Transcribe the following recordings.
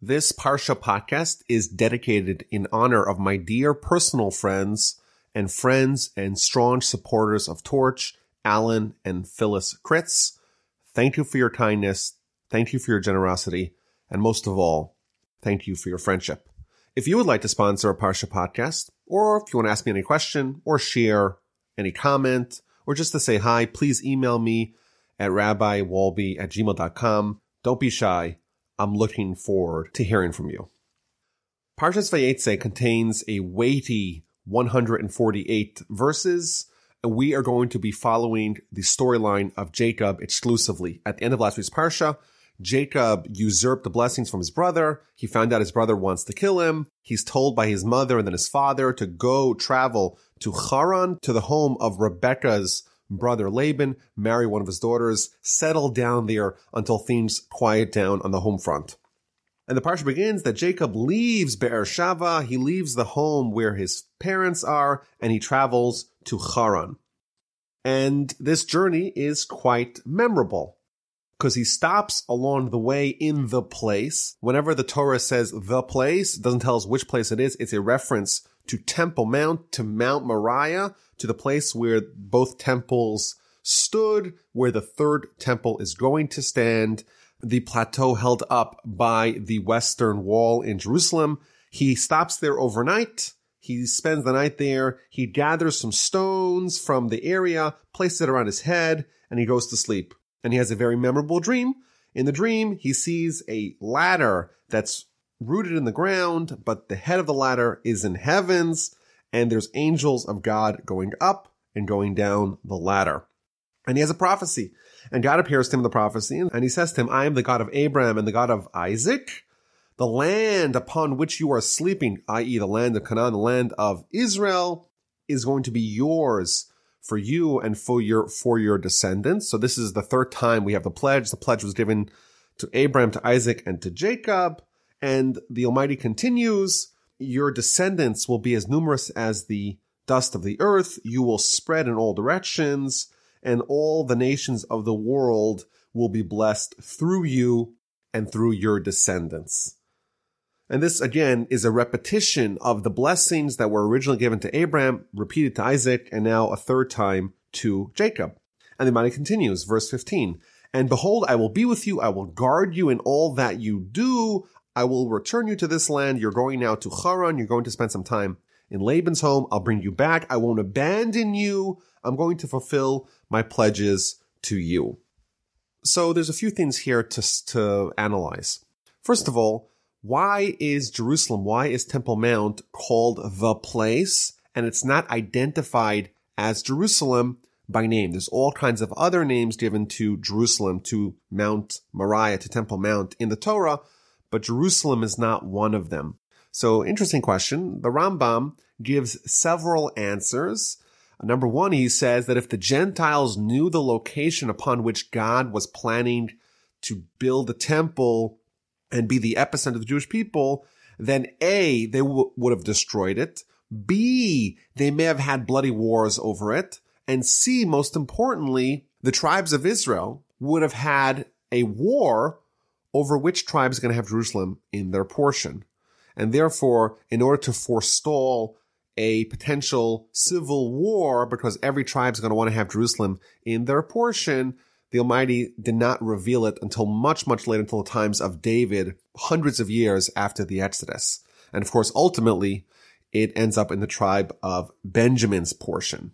This Parsha Podcast is dedicated in honor of my dear personal friends and staunch supporters of Torch, Alan and Phyllis Kritz. Thank you for your kindness. Thank you for your generosity. And most of all, thank you for your friendship. If you would like to sponsor a Parsha Podcast, or if you want to ask me any question or share any comment, or just to say hi, please email me at rabbiwalby@gmail.com. Don't be shy. I'm looking forward to hearing from you. Parshas Vayeitzei contains a weighty 148 verses. We are going to be following the storyline of Jacob exclusively. At the end of last week's Parsha, Jacob usurped the blessings from his brother. He found out his brother wants to kill him. He's told by his mother and then his father to go travel to Charan, to the home of Rebekah's brother Laban, marry one of his daughters, settle down there until things quiet down on the home front. And the parsha begins that Jacob leaves Be'er-Sheva, he leaves the home where his parents are, and he travels to Charan. And this journey is quite memorable because he stops along the way in the place. Whenever the Torah says the place, it doesn't tell us which place it is. It's a reference to Temple Mount, to Mount Moriah, to the place where both temples stood, where the third temple is going to stand, the plateau held up by the western wall in Jerusalem. He stops there overnight. He spends the night there. He gathers some stones from the area, places it around his head, and he goes to sleep. And he has a very memorable dream. In the dream, he sees a ladder that's rooted in the ground, but the head of the ladder is in heavens, and there's angels of God going up and going down the ladder. And he has a prophecy, and God appears to him in the prophecy, and he says to him, I am the God of Abraham and the God of Isaac. The land upon which you are sleeping, i.e. the land of Canaan, the land of Israel, is going to be yours for you and for your descendants. So this is the third time we have the pledge. The pledge was given to Abraham, to Isaac, and to Jacob. And the Almighty continues, your descendants will be as numerous as the dust of the earth. You will spread in all directions, and all the nations of the world will be blessed through you and through your descendants. And this, again, is a repetition of the blessings that were originally given to Abraham, repeated to Isaac, and now a third time to Jacob. And the Almighty continues, verse 15, and behold, I will be with you. I will guard you in all that you do. I will return you to this land. You're going now to Charan. You're going to spend some time in Laban's home. I'll bring you back. I won't abandon you. I'm going to fulfill my pledges to you. So there's a few things here to analyze. First of all, why is Jerusalem, why is Temple Mount called the place? And it's not identified as Jerusalem by name. There's all kinds of other names given to Jerusalem, to Mount Moriah, to Temple Mount in the Torah, but Jerusalem is not one of them. So, interesting question. The Rambam gives several answers. Number one, he says that if the Gentiles knew the location upon which God was planning to build the temple and be the epicenter of the Jewish people, then A, they would have destroyed it. B, they may have had bloody wars over it. And C, most importantly, the tribes of Israel would have had a war over which tribe is going to have Jerusalem in their portion. And therefore, in order to forestall a potential civil war, because every tribe is going to want to have Jerusalem in their portion, the Almighty did not reveal it until much, much later, until the times of David, hundreds of years after the Exodus. And of course, ultimately, it ends up in the tribe of Benjamin's portion.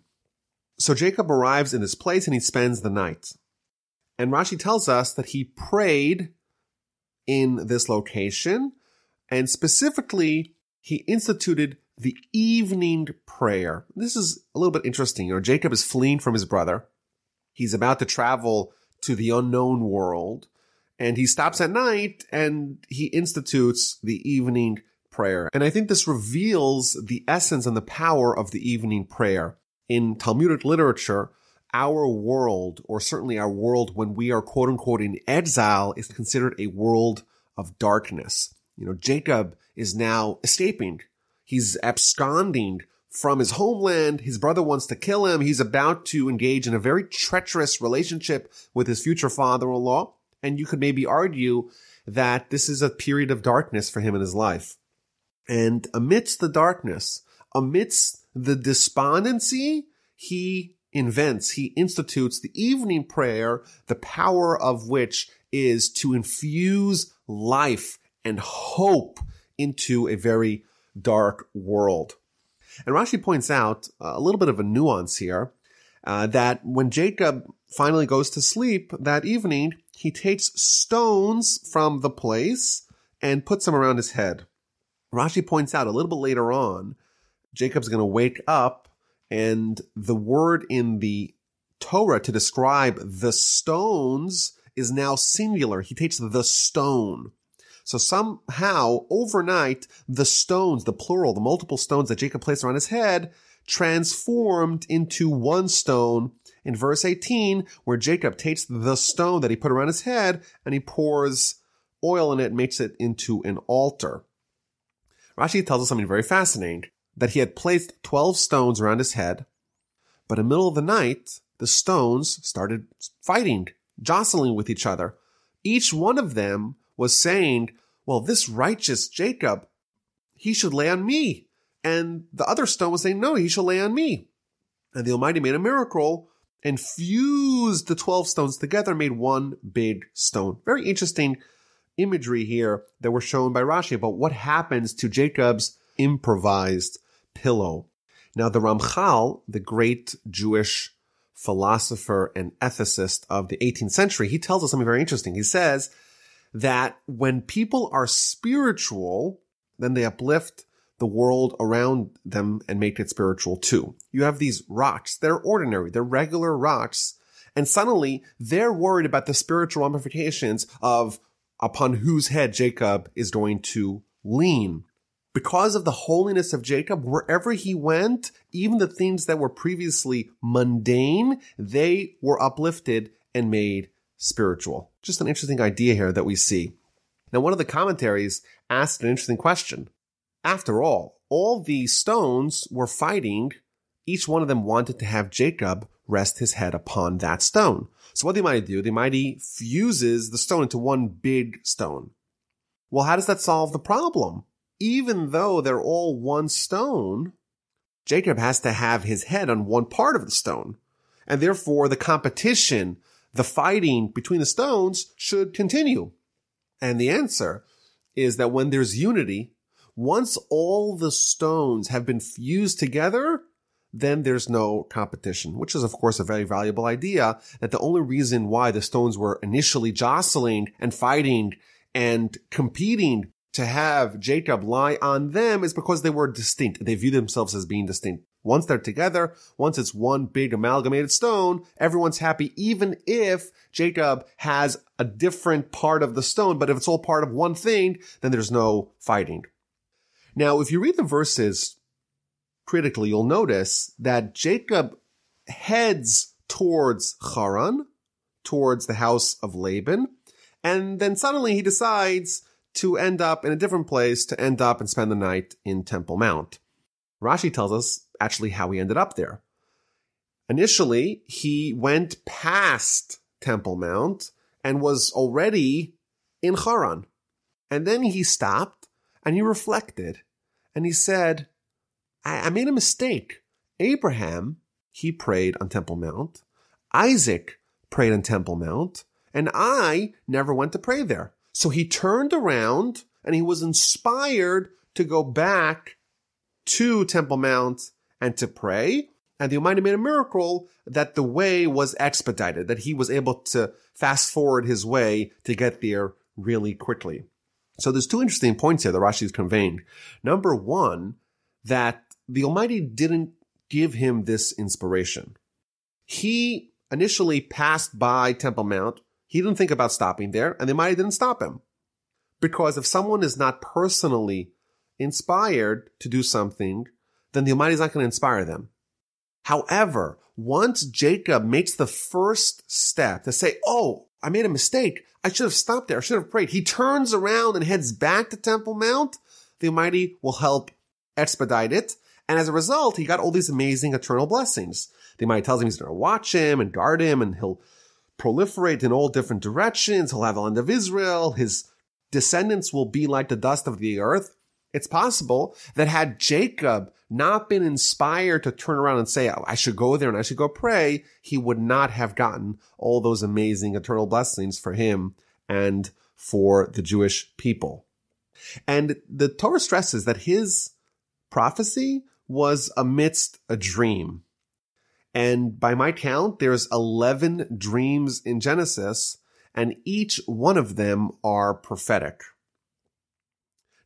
So Jacob arrives in this place and he spends the night. And Rashi tells us that he prayed in this location, and specifically, he instituted the evening prayer. This is a little bit interesting. Jacob is fleeing from his brother. He's about to travel to the unknown world, and he stops at night and he institutes the evening prayer. And I think this reveals the essence and the power of the evening prayer. In Talmudic literature, our world, or certainly our world when we are quote unquote in exile, is considered a world of darkness. Jacob is now escaping. He's absconding from his homeland. His brother wants to kill him. He's about to engage in a very treacherous relationship with his future father-in-law. And you could maybe argue that this is a period of darkness for him in his life. And amidst the darkness, amidst the despondency, he institutes the evening prayer, the power of which is to infuse life and hope into a very dark world. And Rashi points out a little bit of a nuance here, that when Jacob finally goes to sleep that evening, he takes stones from the place and puts them around his head. Rashi points out a little bit later on, Jacob's going to wake up, and the word in the Torah to describe the stones is now singular. He takes the stone. So somehow, overnight, the stones, the plural, the multiple stones that Jacob placed around his head, transformed into one stone in verse 18, where Jacob takes the stone that he put around his head and he pours oil in it and makes it into an altar. Rashi tells us something very fascinating, that he had placed 12 stones around his head, but in the middle of the night, the stones started fighting, jostling with each other. Each one of them was saying, well, this righteous Jacob, he should lay on me. And the other stone was saying, no, he shall lay on me. And the Almighty made a miracle and fused the 12 stones together and made one big stone. Very interesting imagery here that were shown by Rashi about what happens to Jacob's improvised pillow. Now, the Ramchal, the great Jewish philosopher and ethicist of the 18th century, he tells us something very interesting. He says that when people are spiritual, then they uplift the world around them and make it spiritual too. You have these rocks. They're ordinary. They're regular rocks. And suddenly they're worried about the spiritual ramifications of upon whose head Jacob is going to lean. Because of the holiness of Jacob, wherever he went, even the things that were previously mundane, they were uplifted and made spiritual. Just an interesting idea here that we see. Now, one of the commentaries asked an interesting question. After all these stones were fighting. Each one of them wanted to have Jacob rest his head upon that stone. So what the Almighty do? The Almighty fuses the stone into one big stone. Well, how does that solve the problem? Even though they're all one stone, Jacob has to have his head on one part of the stone. And therefore, the competition, the fighting between the stones should continue. And the answer is that when there's unity, once all the stones have been fused together, then there's no competition, which is, of course, a very valuable idea, that the only reason why the stones were initially jostling and fighting and competing to have Jacob lie on them is because they were distinct. They view themselves as being distinct. Once they're together, once it's one big amalgamated stone, everyone's happy, even if Jacob has a different part of the stone. But if it's all part of one thing, then there's no fighting. Now, if you read the verses critically, you'll notice that Jacob heads towards Charan, towards the house of Laban, and then suddenly he decides to end up in a different place, to end up and spend the night in Temple Mount. Rashi tells us actually how he ended up there. Initially, he went past Temple Mount and was already in Charan. And then he stopped and he reflected and he said, I made a mistake. Abraham, he prayed on Temple Mount. Isaac prayed on Temple Mount. And I never went to pray there. So he turned around and he was inspired to go back to Temple Mount and to pray. And the Almighty made a miracle that the way was expedited, that he was able to fast forward his way to get there really quickly. So there's two interesting points here that Rashi is conveying. Number one, that the Almighty didn't give him this inspiration. He initially passed by Temple Mount. He didn't think about stopping there, and the Almighty didn't stop him. Because if someone is not personally inspired to do something, then the Almighty is not going to inspire them. However, once Jacob makes the first step to say, oh, I made a mistake. I should have stopped there. I should have prayed. He turns around and heads back to Temple Mount. The Almighty will help expedite it. And as a result, he got all these amazing eternal blessings. The Almighty tells him he's going to watch him and guard him, and he'll proliferate in all different directions. He'll have the land of Israel. His descendants will be like the dust of the earth. It's possible that had Jacob not been inspired to turn around and say, oh, I should go there and I should go pray, he would not have gotten all those amazing eternal blessings for him and for the Jewish people. And the Torah stresses that his prophecy was amidst a dream. And by my count, there's 11 dreams in Genesis, and each one of them are prophetic.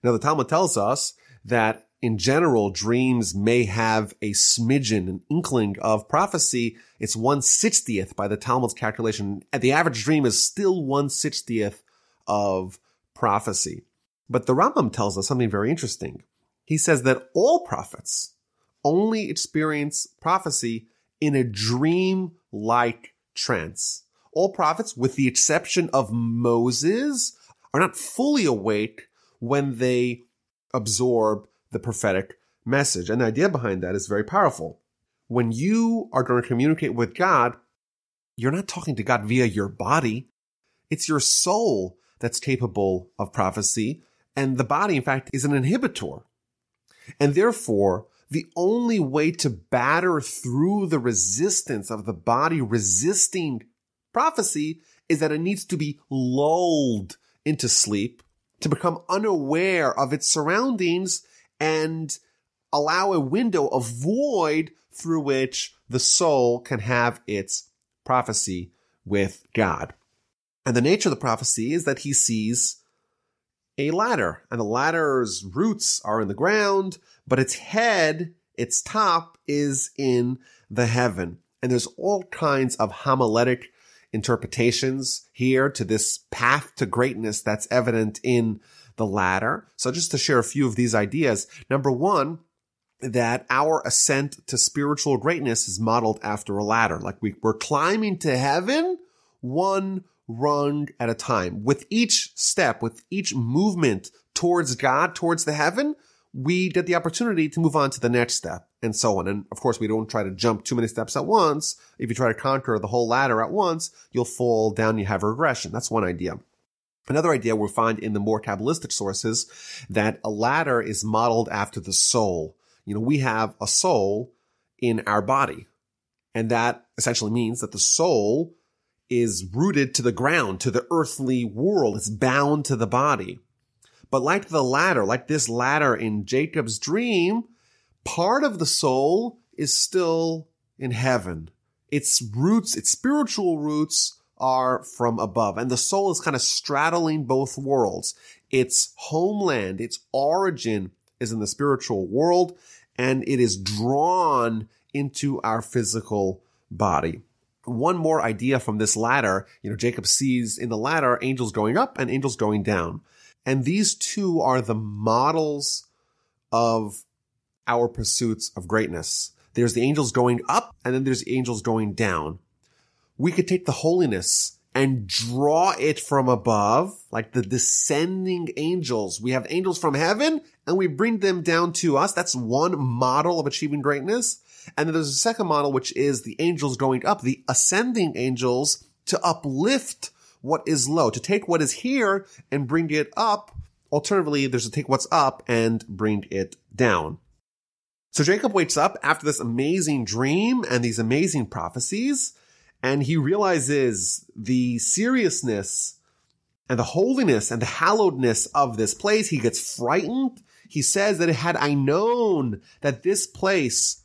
Now, the Talmud tells us that in general, dreams may have a smidgen, an inkling of prophecy. It's 1/60th by the Talmud's calculation. And the average dream is still 1/60th of prophecy. But the Rambam tells us something very interesting. He says that all prophets only experience prophecy in a dream-like trance. All prophets, with the exception of Moses, are not fully awake when they absorb the prophetic message. And the idea behind that is very powerful. When you are going to communicate with God, you're not talking to God via your body. It's your soul that's capable of prophecy. And the body, in fact, is an inhibitor. And therefore, the only way to batter through the resistance of the body resisting prophecy is that it needs to be lulled into sleep, to become unaware of its surroundings and allow a window, a void through which the soul can have its prophecy with God. And the nature of the prophecy is that he sees a ladder, and the ladder's roots are in the ground, but its head, its top, is in the heaven. And there's all kinds of homiletic interpretations here to this path to greatness that's evident in the ladder. So just to share a few of these ideas. Number one, that our ascent to spiritual greatness is modeled after a ladder. Like we're climbing to heaven one rung at a time. With each step, with each movement towards God, towards the heaven, we get the opportunity to move on to the next step and so on. And of course, we don't try to jump too many steps at once. If you try to conquer the whole ladder at once, you'll fall down, you have regression. That's one idea. Another idea we'll find in the more Kabbalistic sources that a ladder is modeled after the soul. You know, we have a soul in our body. And that essentially means that the soul is rooted to the ground, to the earthly world. It's bound to the body. But like the ladder, like this ladder in Jacob's dream, part of the soul is still in heaven. Its roots, its spiritual roots are from above. And the soul is kind of straddling both worlds. Its homeland, its origin is in the spiritual world, and it is drawn into our physical body. One more idea from this ladder, Jacob sees in the ladder angels going up and angels going down. And these two are the models of our pursuits of greatness. There's the angels going up, and then there's the angels going down. We could take the holiness and draw it from above, like the descending angels. We have angels from heaven, and we bring them down to us. That's one model of achieving greatness. And then there's a second model, which is the angels going up, the ascending angels, to uplift what is low, to take what is here and bring it up. Alternatively, there's to take what's up and bring it down. So Jacob wakes up after this amazing dream and these amazing prophecies, and he realizes the seriousness and the holiness and the hallowedness of this place. He gets frightened. He says that had I known that this place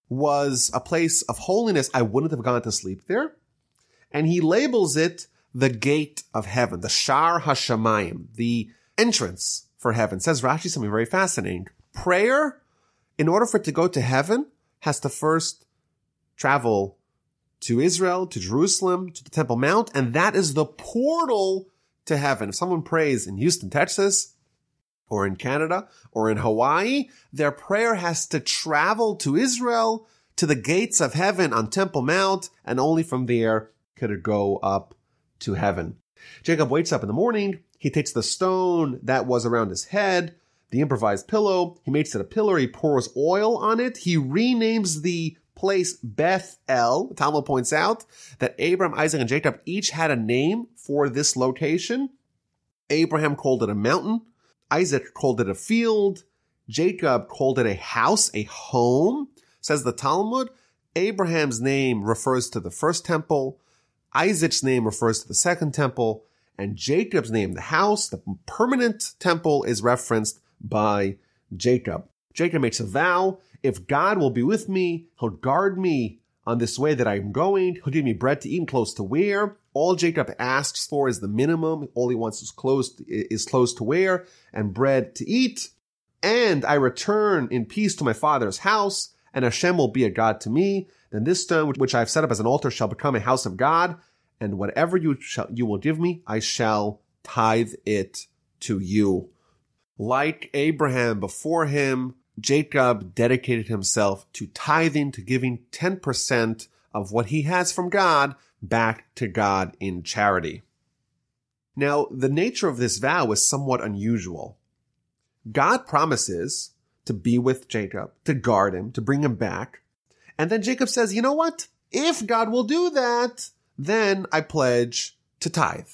was a place of holiness, I wouldn't have gone to sleep there. And he labels it the gate of heaven, the Shar HaShamayim, the entrance for heaven. Says Rashi something very fascinating. Prayer, in order for it to go to heaven, has to first travel to Israel, to Jerusalem, to the Temple Mount, and that is the portal to heaven. If someone prays in Houston, Texas, or in Canada, or in Hawaii, their prayer has to travel to Israel, to the gates of heaven on Temple Mount, and only from there could it go up to heaven. Jacob wakes up in the morning. He takes the stone that was around his head, the improvised pillow. He makes it a pillar. He pours oil on it. He renames the place Beth El. The Talmud points out that Abraham, Isaac, and Jacob each had a name for this location. Abraham called it a mountain. Isaac called it a field. Jacob called it a house, a home. Says the Talmud, Abraham's name refers to the first temple. Isaac's name refers to the second temple. And Jacob's name, the house, the permanent temple, is referenced by Jacob. Jacob makes a vow. If God will be with me, he'll guard me on this way that I'm going. He'll give me bread to eat and clothes to wear. All Jacob asks for is the minimum. All he wants is clothes to wear and bread to eat. And I return in peace to my father's house, and Hashem will be a God to me. Then this stone, which I have set up as an altar, shall become a house of God. And whatever you will give me, I shall tithe it to you. Like Abraham before him, Jacob dedicated himself to tithing, to giving 10% of what he has from God back to God in charity. Now, the nature of this vow is somewhat unusual. God promises to be with Jacob, to guard him, to bring him back. And then Jacob says, you know what? If God will do that, then I pledge to tithe,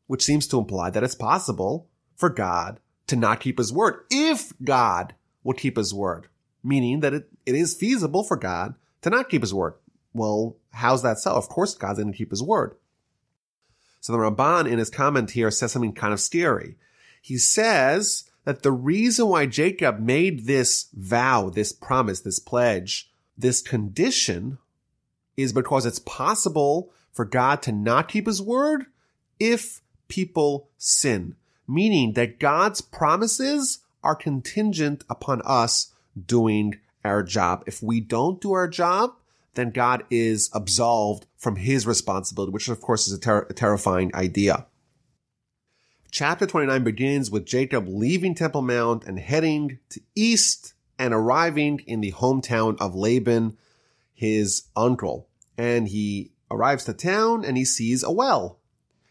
which seems to imply that it's possible for God to not keep his word if God will keep his word, meaning that it is feasible for God to not keep his word. Well, how's that so? Of course, God's going to keep his word. So the Ramban in his comment here says something kind of scary. He says that the reason why Jacob made this vow, this promise, this pledge, this condition is because it's possible for God to not keep his word if people sin, meaning that God's promises are contingent upon us doing our job. If we don't do our job, then God is absolved from his responsibility, which of course is a terrifying idea. Chapter 29 begins with Jacob leaving Temple Mount and heading to east and arriving in the hometown of Laban, his uncle. And he arrives to town and he sees a well.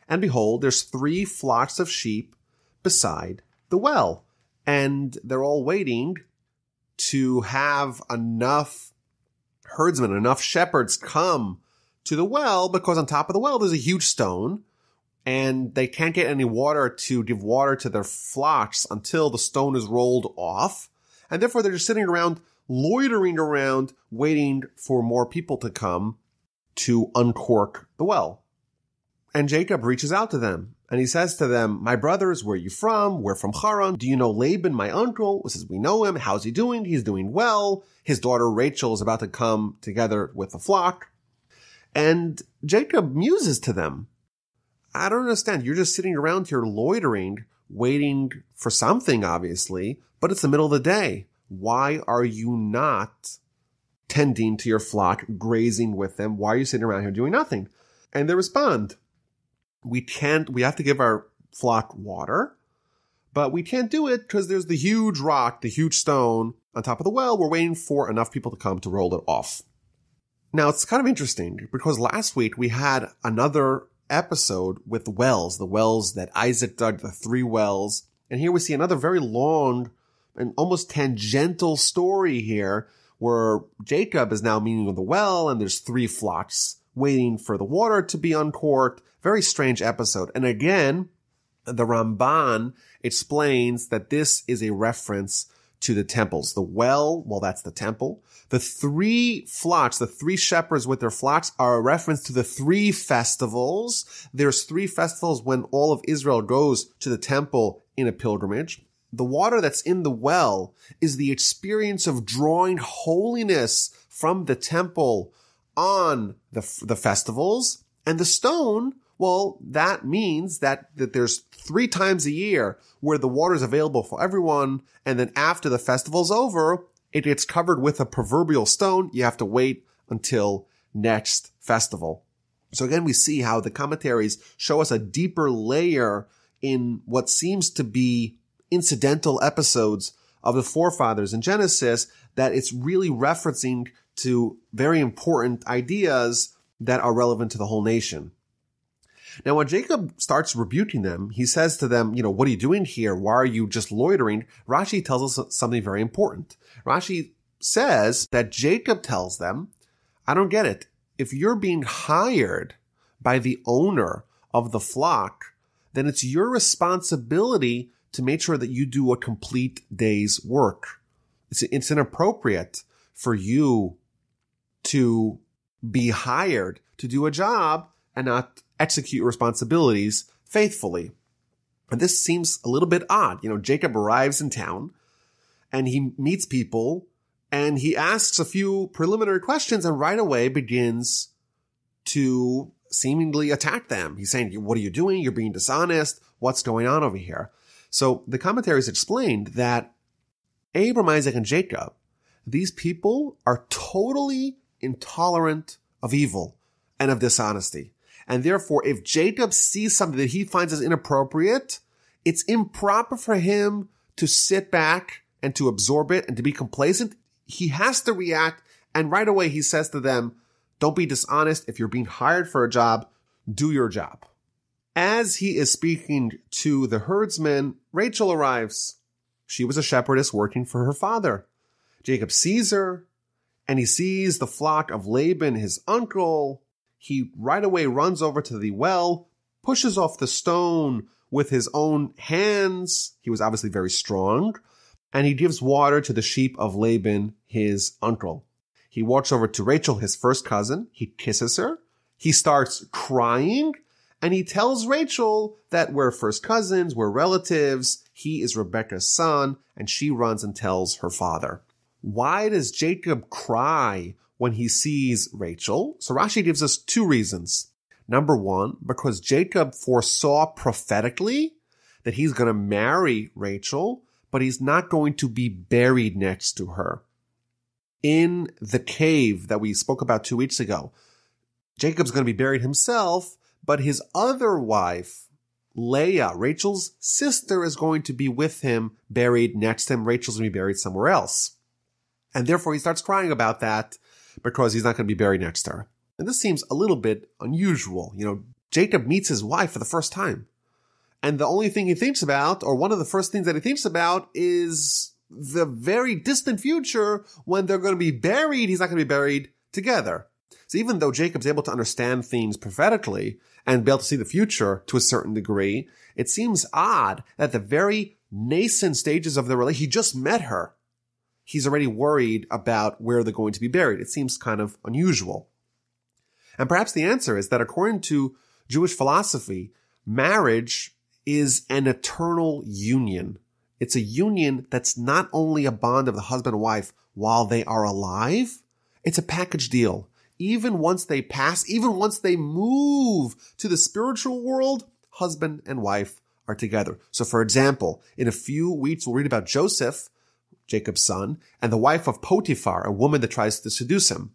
And behold, there's 3 flocks of sheep beside the well. And they're all waiting to have enough herdsmen, enough shepherds come to the well, because on top of the well, there's a huge stone. And they can't get any water to give water to their flocks until the stone is rolled off. And therefore, they're just sitting around, loitering around, waiting for more people to come to uncork the well. And Jacob reaches out to them, and he says to them, my brothers, where are you from? We're from Charan. Do you know Laban, my uncle? He says, we know him. How's he doing? He's doing well. His daughter Rachel is about to come together with the flock. And Jacob muses to them. I don't understand. You're just sitting around here loitering, waiting for something, obviously, but it's the middle of the day. Why are you not tending to your flock, grazing with them? Why are you sitting around here doing nothing? And they respond, we have to give our flock water, but we can't do it because there's the huge rock, the huge stone on top of the well. We're waiting for enough people to come to roll it off. Now, it's kind of interesting because last week we had another episode with the wells that Isaac dug, the 3 wells. And here we see another very long and almost tangential story here where Jacob is now meeting with the well and there's 3 flocks waiting for the water to be uncorked. Very strange episode. And again, the Ramban explains that this is a reference to the temples. The well, that's the temple. The 3 flocks, the 3 shepherds with their flocks are a reference to the 3 festivals. There's 3 festivals when all of Israel goes to the temple in a pilgrimage. The water that's in the well is the experience of drawing holiness from the temple on the festivals. And the stone, that means that there's 3 times a year where the water is available for everyone. And then after the festival's over, it gets covered with a proverbial stone. You have to wait until next festival. So again, we see how the commentaries show us a deeper layer in what seems to be incidental episodes of the forefathers in Genesis, that it's really referencing to very important ideas that are relevant to the whole nation. Now, when Jacob starts rebuking them, he says to them, what are you doing here? Why are you just loitering? Rashi tells us something very important. Rashi says that Jacob tells them, I don't get it. If you're being hired by the owner of the flock, then it's your responsibility to make sure that you do a complete day's work. It's inappropriate for you to be hired to do a job and not execute responsibilities faithfully. And this seems a little bit odd. Jacob arrives in town and he meets people and he asks a few preliminary questions and right away begins to seemingly attack them. He's saying, what are you doing? You're being dishonest. What's going on over here? So the commentaries explained that Abram, Isaac, and Jacob, these people are totally intolerant of evil and of dishonesty. And therefore, if Jacob sees something that he finds as inappropriate, it's improper for him to sit back and to absorb it and to be complacent. He has to react. And right away, he says to them, don't be dishonest. If you're being hired for a job, do your job. As he is speaking to the herdsmen, Rachel arrives. She was a shepherdess working for her father. Jacob sees her, and he sees the flock of Laban, his uncle. He right away runs over to the well, pushes off the stone with his own hands. He was obviously very strong. And he gives water to the sheep of Laban, his uncle. He walks over to Rachel, his first cousin. He kisses her. He starts crying. And he tells Rachel that we're first cousins, we're relatives. He is Rebekah's son. And she runs and tells her father. Why does Jacob cry when he sees Rachel? So Rashi gives us two reasons. Number one, because Jacob foresaw prophetically that he's going to marry Rachel, but he's not going to be buried next to her. In the cave that we spoke about 2 weeks ago, Jacob's going to be buried himself, but his other wife, Leah, Rachel's sister, is going to be with him, buried next to him. Rachel's going to be buried somewhere else. And therefore he starts crying about that because he's not going to be buried next to her. And this seems a little bit unusual. Jacob meets his wife for the first time. And the only thing he thinks about, or one of the first things that he thinks about, is the very distant future when they're going to be buried. He's not going to be buried together. So even though Jacob's able to understand things prophetically and be able to see the future to a certain degree, it seems odd that the very nascent stages of the relationship, he just met her. He's already worried about where they're going to be buried. It seems kind of unusual. And perhaps the answer is that according to Jewish philosophy, marriage is an eternal union. It's a union that's not only a bond of the husband and wife while they are alive, it's a package deal. Even once they pass, even once they move to the spiritual world, husband and wife are together. So for example, in a few weeks, we'll read about Joseph, Jacob's son, and the wife of Potiphar, a woman that tries to seduce him.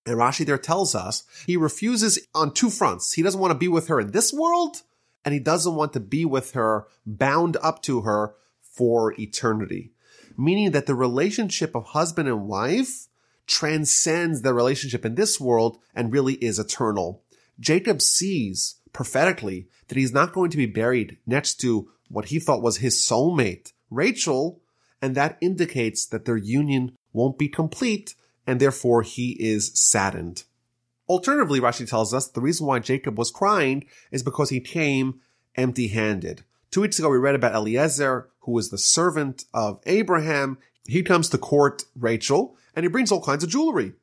And Rashi there tells us he refuses on two fronts. He doesn't want to be with her in this world, and he doesn't want to be with her, bound up to her for eternity. Meaning that the relationship of husband and wife transcends the relationship in this world and really is eternal. Jacob sees prophetically that he's not going to be buried next to what he thought was his soulmate, Rachel, and that indicates that their union won't be complete, and therefore he is saddened. Alternatively, Rashi tells us the reason why Jacob was crying is because he came empty-handed. 2 weeks ago, we read about Eliezer, who was the servant of Abraham. He comes to court Rachel, and he brings all kinds of jewelry.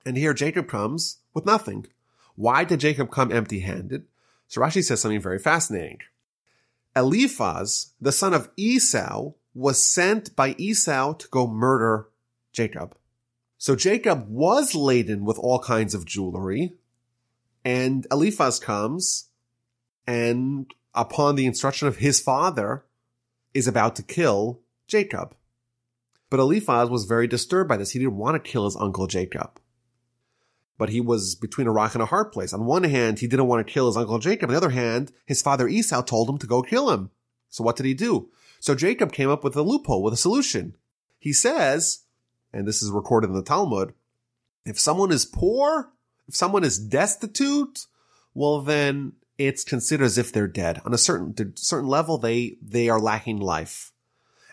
And here Jacob comes with nothing. Why did Jacob come empty-handed? So Rashi says something very fascinating. Eliphaz, the son of Esau, was sent by Esau to go murder Jacob. So Jacob was laden with all kinds of jewelry, and Eliphaz comes and upon the instruction of his father is about to kill Jacob. But Eliphaz was very disturbed by this. He didn't want to kill his uncle Jacob. But he was between a rock and a hard place. On one hand, he didn't want to kill his uncle Jacob. On the other hand, his father Esau told him to go kill him. So what did he do? So Jacob came up with a loophole, with a solution. He says, and this is recorded in the Talmud, if someone is poor, if someone is destitute, well then it's considered as if they're dead. On a certain level, they are lacking life.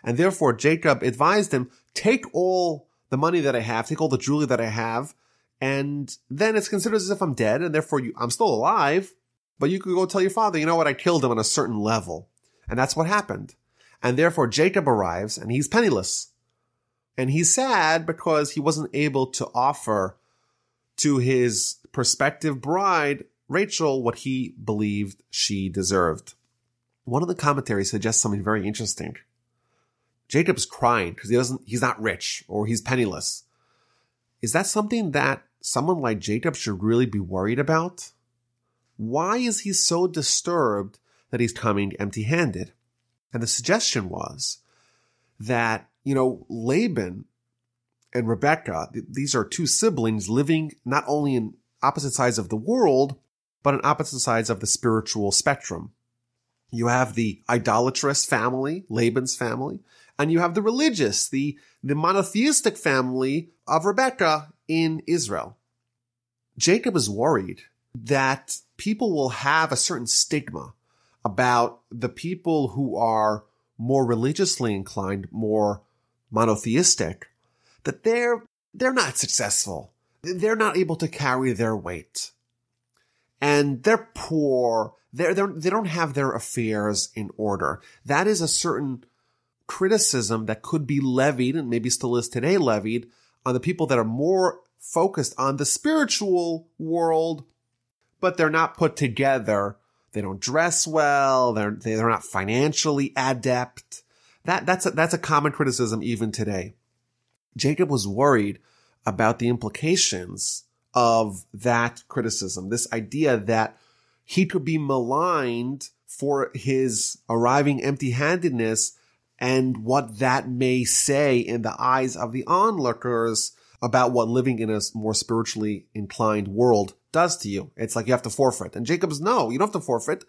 And therefore, Jacob advised him, take all the money that I have, take all the jewelry that I have, and then it's considered as if I'm dead, and therefore I'm still alive, But you could go tell your father, you know what, I killed him on a certain level. And that's what happened. And therefore Jacob arrives and he's penniless. And he's sad because he wasn't able to offer to his prospective bride, Rachel, what he believed she deserved. One of the commentaries suggests something very interesting. Jacob's crying because he's not rich or he's penniless. Is that something that someone like Jacob should really be worried about? Why is he so disturbed that he's coming empty-handed? And the suggestion was that, Laban and Rebekah, these are two siblings living not only in opposite sides of the world, but on opposite sides of the spiritual spectrum. You have the idolatrous family, Laban's family, and you have the religious, the monotheistic family of Rebekah in Israel. Jacob is worried that people will have a certain stigma about the people who are more religiously inclined, more monotheistic, that they're not successful. They're not able to carry their weight. And they're poor. They don't have their affairs in order. That is a certain criticism that could be levied, and maybe still is today levied, on the people that are more focused on the spiritual world, but they're not put together. They don't dress well. They're not financially adept. That's a common criticism even today. Jacob was worried about the implications of that criticism, this idea that he could be maligned for his arriving empty-handedness and what that may say in the eyes of the onlookers about what living in a more spiritually inclined world does to you. It's like you have to forfeit. And Jacob's, no, you don't have to forfeit.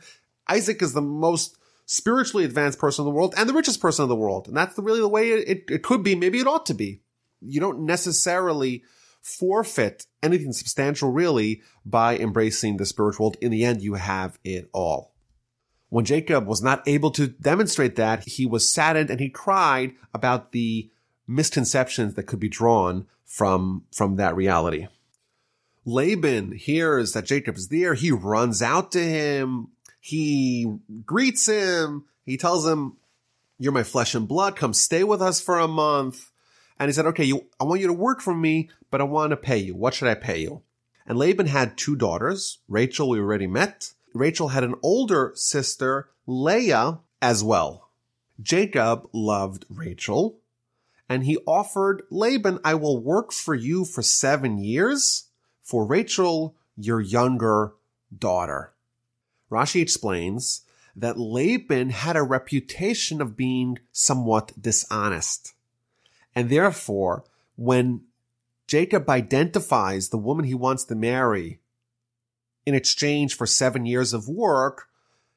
Isaac is the most spiritually advanced person in the world and the richest person in the world. And that's really the way it could be. Maybe it ought to be. You don't necessarily forfeit anything substantial really by embracing the spiritual world. In the end, you have it all. When Jacob was not able to demonstrate that, he was saddened and he cried about the misconceptions that could be drawn from that reality. Laban hears that Jacob is there. He runs out to him. He greets him. He tells him, "You're my flesh and blood. Come stay with us for a month." And he said, "Okay, I want you to work for me, but I want to pay you. What should I pay you?" And Laban had two daughters. Rachel, we already met. Rachel had an older sister, Leah, as well. Jacob loved Rachel, and he offered Laban, "I will work for you for 7 years for Rachel, your younger daughter." Rashi explains that Laban had a reputation of being somewhat dishonest. And therefore, when Jacob identifies the woman he wants to marry in exchange for 7 years of work,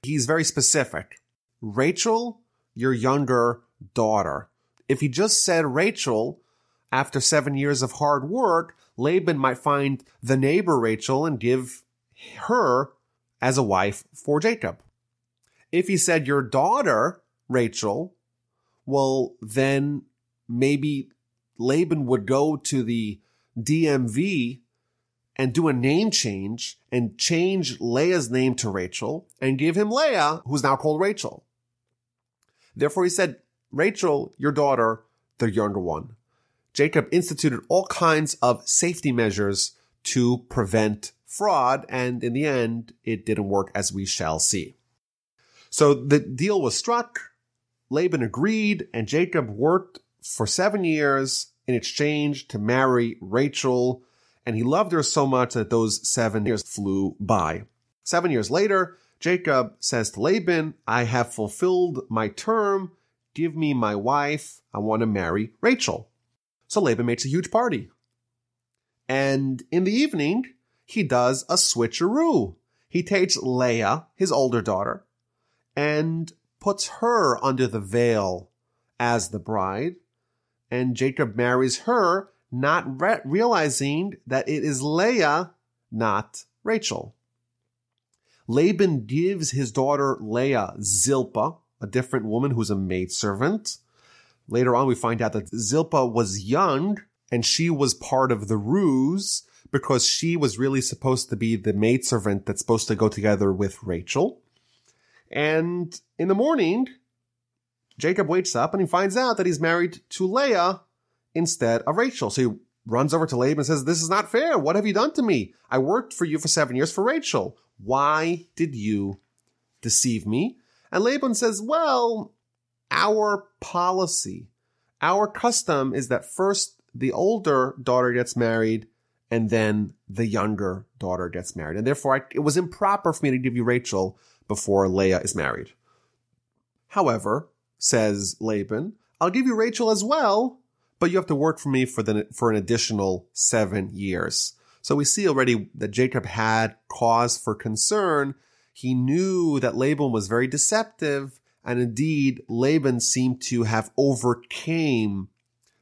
he's very specific. Rachel, your younger daughter. If he just said Rachel, after 7 years of hard work, Laban might find the neighbor Rachel and give her as a wife for Jacob. If he said your daughter, Rachel, well, then maybe Laban would go to the DMV and do a name change and change Leah's name to Rachel and give him Leah, who's now called Rachel. Therefore, he said, Rachel, your daughter, the younger one. Jacob instituted all kinds of safety measures to prevent fraud, and in the end, it didn't work, as we shall see. So the deal was struck, Laban agreed, and Jacob worked for 7 years in exchange to marry Rachel, and he loved her so much that those 7 years flew by. 7 years later, Jacob says to Laban, "I have fulfilled my term. Give me my wife. I want to marry Rachel." So Laban makes a huge party. And in the evening, he does a switcheroo. He takes Leah, his older daughter, and puts her under the veil as the bride. And Jacob marries her, not realizing that it is Leah, not Rachel. Laban gives his daughter Leah Zilpah, a different woman who's a maidservant. Later on, we find out that Zilpah was young and she was part of the ruse, because she was really supposed to be the maidservant that's supposed to go together with Rachel. And in the morning, Jacob wakes up and he finds out that he's married to Leah instead of Rachel. So he runs over to Laban and says, "This is not fair. What have you done to me? I worked for you for 7 years for Rachel. Why did you deceive me?" And Laban says, "Well, our policy, our custom is that first the older daughter gets married and then the younger daughter gets married. And therefore, it was improper for me to give you Rachel before Leah is married. However," says Laban, "I'll give you Rachel as well, but you have to work for me for an additional 7 years." So we see already that Jacob had cause for concern. He knew that Laban was very deceptive, and indeed Laban seemed to have overcame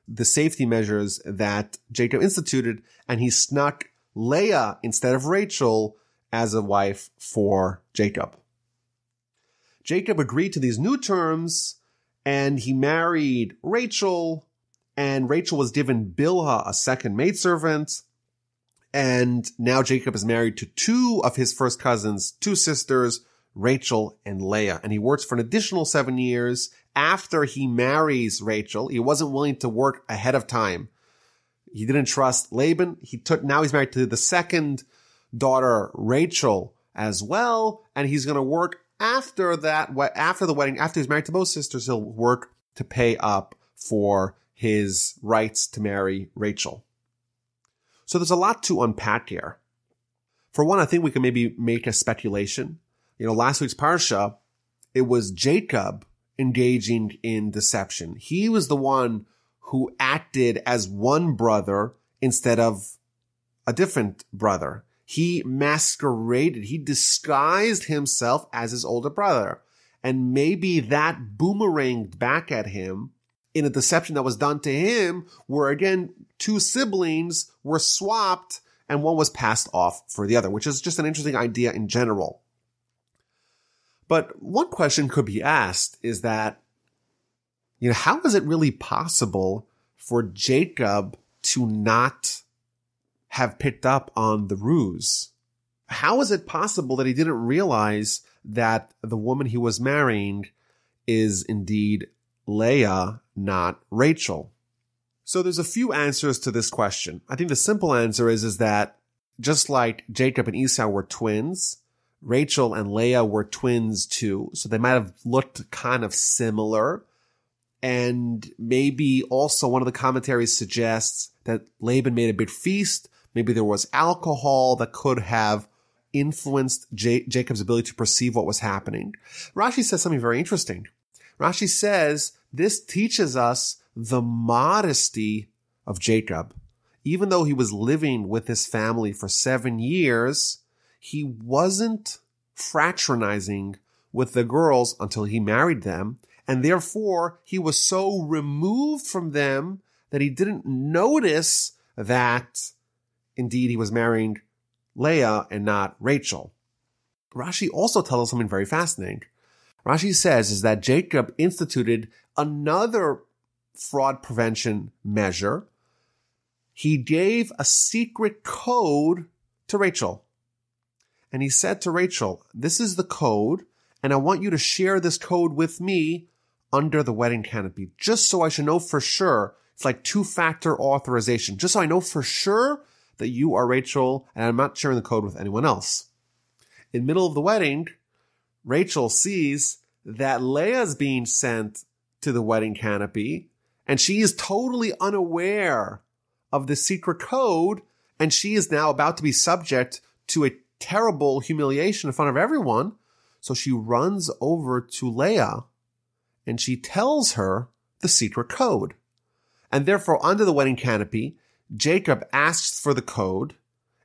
the safety measures that Jacob instituted, and he snuck Leah instead of Rachel as a wife for Jacob. Jacob agreed to these new terms, and he married Rachel, and Rachel was given Bilhah, a second maidservant. And now Jacob is married to two of his first cousins, two sisters, Rachel and Leah. And he works for an additional 7 years after he marries Rachel. He wasn't willing to work ahead of time. He didn't trust Laban. Now he's married to the second daughter, Rachel, as well. And he's going to work after that, after the wedding, after he's married to both sisters, he'll work to pay up for his rights to marry Rachel. So there's a lot to unpack here. For one, I think we can maybe make a speculation. Last week's Parsha, it was Jacob engaging in deception. He was the one who acted as one brother instead of a different brother. He masqueraded, he disguised himself as his older brother. And maybe that boomeranged back at him in a deception that was done to him, where again, two siblings were swapped and one was passed off for the other, which is just an interesting idea in general. But one question could be asked is that, how is it really possible for Jacob to not have picked up on the ruse? How is it possible that he didn't realize that the woman he was marrying is indeed Leah, not Rachel? So there's a few answers to this question. I think the simple answer is that just like Jacob and Esau were twins, Rachel and Leah were twins too. So they might have looked kind of similar. And maybe also one of the commentaries suggests that Laban made a big feast. Maybe there was alcohol that could have influenced Jacob's ability to perceive what was happening. Rashi says something very interesting. Rashi says this teaches us the modesty of Jacob. Even though he was living with his family for 7 years, he wasn't fraternizing with the girls until he married them. And therefore, he was so removed from them that he didn't notice that indeed he was marrying Leah and not Rachel. Rashi also tells us something very fascinating. Rashi says is that Jacob instituted another fraud prevention measure. He gave a secret code to Rachel. And he said to Rachel, "This is the code, and I want you to share this code with me under the wedding canopy, just so I should know for sure." It's like two-factor authorization, just so I know for sure that you are Rachel, and I'm not sharing the code with anyone else. In the middle of the wedding, Rachel sees that Leah's being sent to the wedding canopy, and she is totally unaware of the secret code, and she is now about to be subject to a terrible humiliation in front of everyone. So she runs over to Leah, and she tells her the secret code. And therefore, under the wedding canopy, Jacob asks for the code,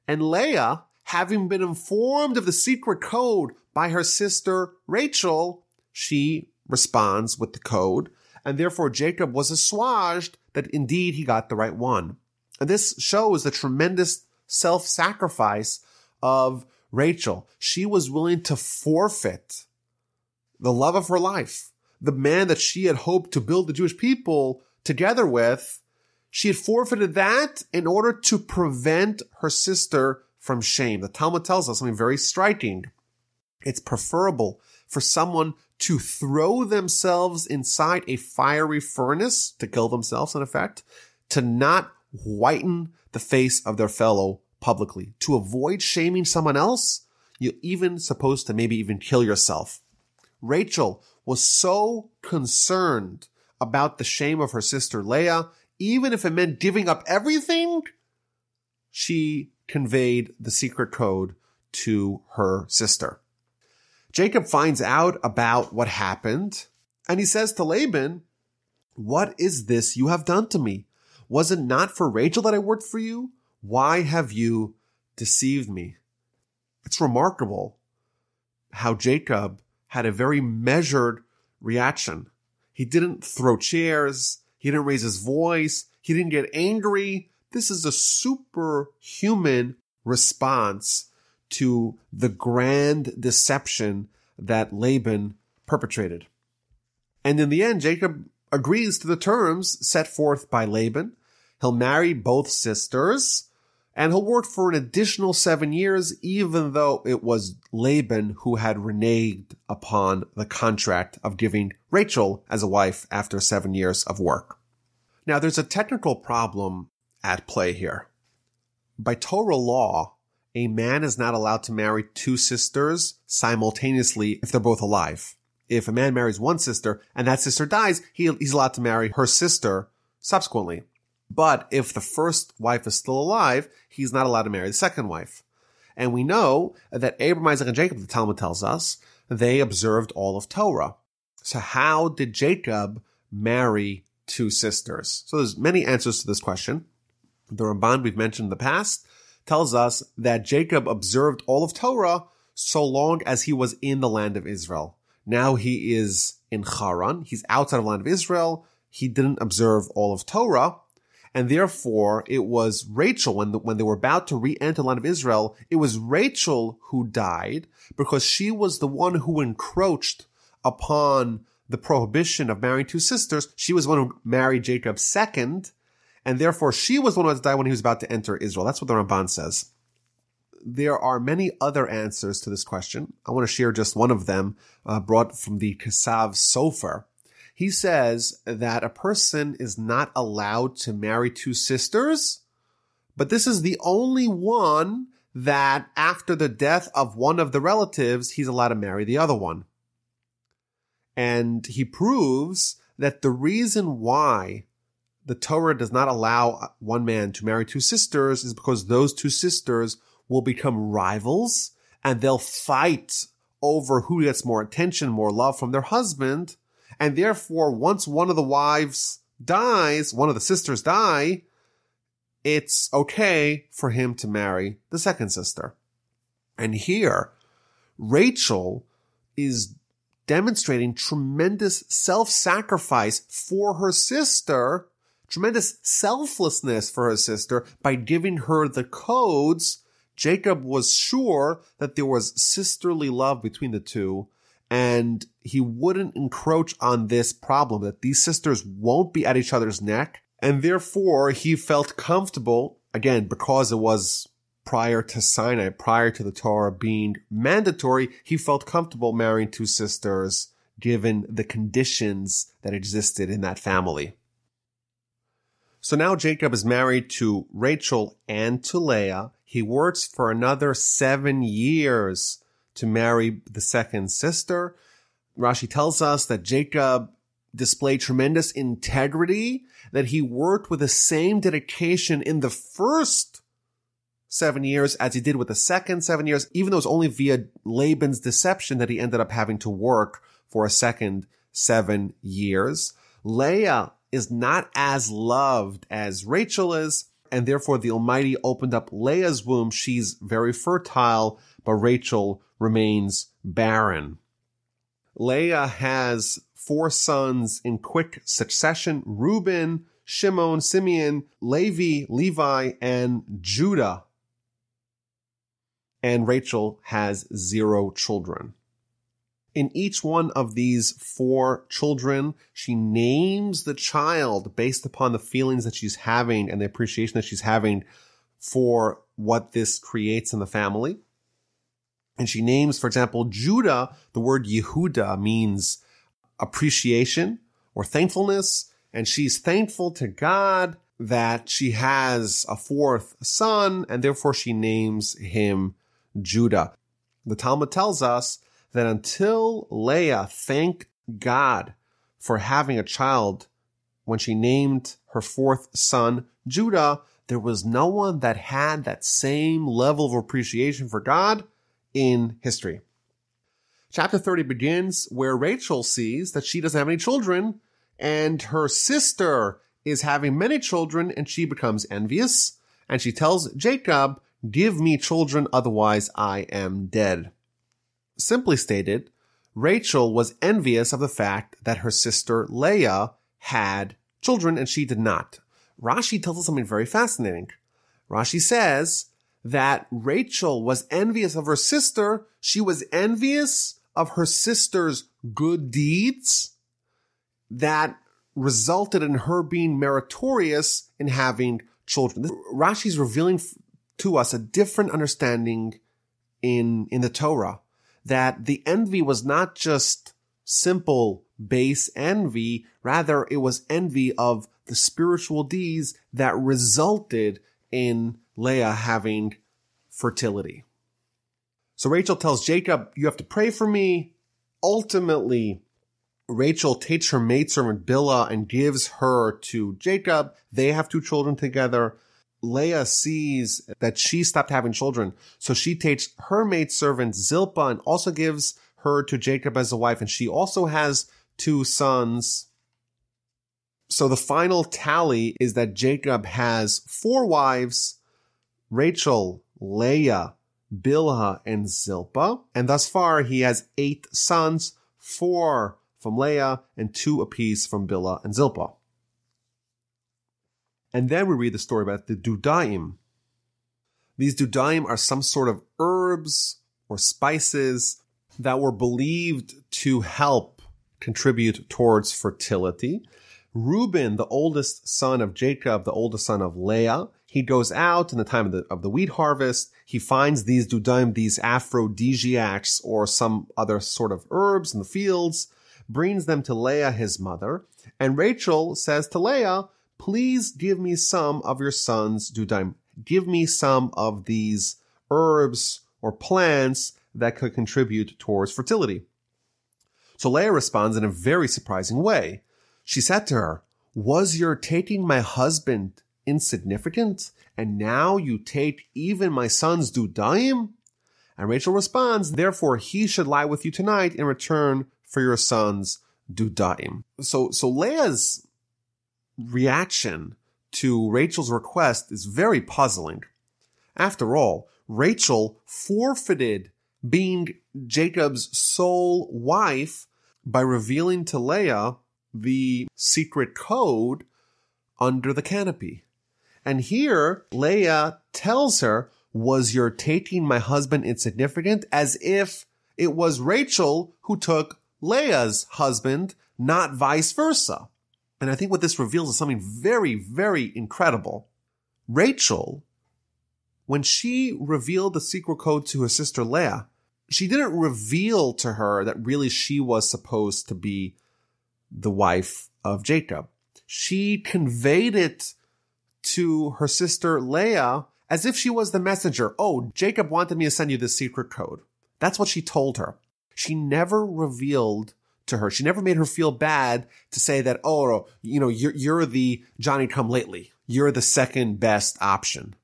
and Leah, having been informed of the secret code by her sister Rachel, she responds with the code, and therefore Jacob was assuaged that indeed he got the right one. And this shows the tremendous self-sacrifice of Rachel. She was willing to forfeit the love of her life, the man that she had hoped to build the Jewish people together with. She had forfeited that in order to prevent her sister from shame. The Talmud tells us something very striking. It's preferable for someone to throw themselves inside a fiery furnace to kill themselves, in effect, to not whiten the face of their fellow publicly. To avoid shaming someone else, you're even supposed to maybe even kill yourself. Rachel was so concerned about the shame of her sister Leah, even if it meant giving up everything, she conveyed the secret code to her sister. Jacob finds out about what happened, and he says to Laban, "What is this you have done to me? Was it not for Rachel that I worked for you? Why have you deceived me?" It's remarkable how Jacob had a very measured reaction. He didn't throw chairs. He didn't raise his voice. He didn't get angry. This is a superhuman response to the grand deception that Laban perpetrated. And in the end, Jacob agrees to the terms set forth by Laban. He'll marry both sisters, and he'll work for an additional 7 years, even though it was Laban who had reneged upon the contract of giving Rachel as a wife after 7 years of work. Now, there's a technical problem at play here. By Torah law, a man is not allowed to marry two sisters simultaneously if they're both alive. If a man marries one sister and that sister dies, he's allowed to marry her sister subsequently. But if the first wife is still alive, he's not allowed to marry the second wife. And we know that Abraham, Isaac, and Jacob, the Talmud tells us, they observed all of Torah. So how did Jacob marry two sisters? So there's many answers to this question. The Ramban we've mentioned in the past tells us that Jacob observed all of Torah so long as he was in the land of Israel. Now he is in Charan. He's outside of the land of Israel. He didn't observe all of Torah. And therefore, it was Rachel, when they were about to re-enter the land of Israel, it was Rachel who died because she was the one who encroached upon the prohibition of marrying two sisters. She was the one who married Jacob second, and therefore she was the one who had to die when he was about to enter Israel. That's what the Ramban says. There are many other answers to this question. I want to share just one of them, brought from the Kesav Sofer. He says that a person is not allowed to marry two sisters, but this is the only one that after the death of one of the relatives, he's allowed to marry the other one. And he proves that the reason why the Torah does not allow one man to marry two sisters is because those two sisters will become rivals and they'll fight over who gets more attention, more love from their husband. And therefore, once one of the wives dies, one of the sisters die, it's okay for him to marry the second sister. And here, Rachel is demonstrating tremendous self-sacrifice for her sister, tremendous selflessness for her sister by giving her the codes. Jacob was sure that there was sisterly love between the two, and he wouldn't encroach on this problem, that these sisters won't be at each other's neck. And therefore, he felt comfortable, again, because it was prior to Sinai, prior to the Torah being mandatory, he felt comfortable marrying two sisters, given the conditions that existed in that family. So now Jacob is married to Rachel and to Leah. He works for another 7 years to marry the second sister. Rashi tells us that Jacob displayed tremendous integrity, that he worked with the same dedication in the first 7 years as he did with the second 7 years, even though it was only via Laban's deception that he ended up having to work for a second 7 years. Leah is not as loved as Rachel is, and therefore the Almighty opened up Leah's womb. She's very fertile, but Rachel remains barren. Leah has 4 sons in quick succession: Reuben, Shimon, Simeon, Levi, and Judah. And Rachel has 0 children. In each one of these 4 children, she names the child based upon the feelings that she's having and the appreciation that she's having for what this creates in the family. And she names, for example, Judah. The word Yehuda means appreciation or thankfulness. And she's thankful to God that she has a 4th son, and therefore she names him Judah. The Talmud tells us that until Leah thanked God for having a child when she named her 4th son Judah, there was no one that had that same level of appreciation for God in history. Chapter 30 begins where Rachel sees that she doesn't have any children and her sister is having many children, and she becomes envious, and she tells Jacob, "Give me children, otherwise I am dead." Simply stated, Rachel was envious of the fact that her sister Leah had children and she did not. Rashi tells us something very fascinating. Rashi says that Rachel was envious of her sister. She was envious of her sister's good deeds that resulted in her being meritorious in having children. Rashi is revealing to us a different understanding in the Torah, that the envy was not just simple base envy, rather it was envy of the spiritual deeds that resulted in Leah having fertility. So Rachel tells Jacob, "You have to pray for me." Ultimately, Rachel takes her maidservant Bilhah and gives her to Jacob. They have 2 children together. Leah sees that she stopped having children, so she takes her maidservant Zilpah and also gives her to Jacob as a wife, and she also has 2 sons. So the final tally is that Jacob has 4 wives: Rachel, Leah, Bilhah, and Zilpah, and thus far he has 8 sons, 4 from Leah and 2 apiece from Bilhah and Zilpah. And then we read the story about the dudaim. These dudaim are some sort of herbs or spices that were believed to help contribute towards fertility. Reuben, the oldest son of Jacob, the oldest son of Leah, he goes out in the time of the wheat harvest. He finds these dudaim, these aphrodisiacs or some other sort of herbs in the fields, brings them to Leah, his mother. And Rachel says to Leah, "Please give me some of your son's dudaim. Give me some of these herbs or plants that could contribute towards fertility." So Leah responds in a very surprising way. She said to her, "Was your taking my husband insignificant? And now you take even my son's dudaim?" And Rachel responds, "Therefore he should lie with you tonight in return for your son's dudaim." So Leah's reaction to Rachel's request is very puzzling. After all, Rachel forfeited being Jacob's sole wife by revealing to Leah the secret code under the canopy. And here, Leah tells her, "Was your taking my husband insignificant?" as if it was Rachel who took Leah's husband, not vice versa. And I think what this reveals is something very, very incredible. Rachel, when she revealed the secret code to her sister Leah, she didn't reveal to her that really she was supposed to be the wife of Jacob. She conveyed it to her sister Leah as if she was the messenger. "Oh, Jacob wanted me to send you this secret code." That's what she told her. She never revealed to her. She never made her feel bad to say that, "Oh, you're the Johnny come lately. You're the second best option."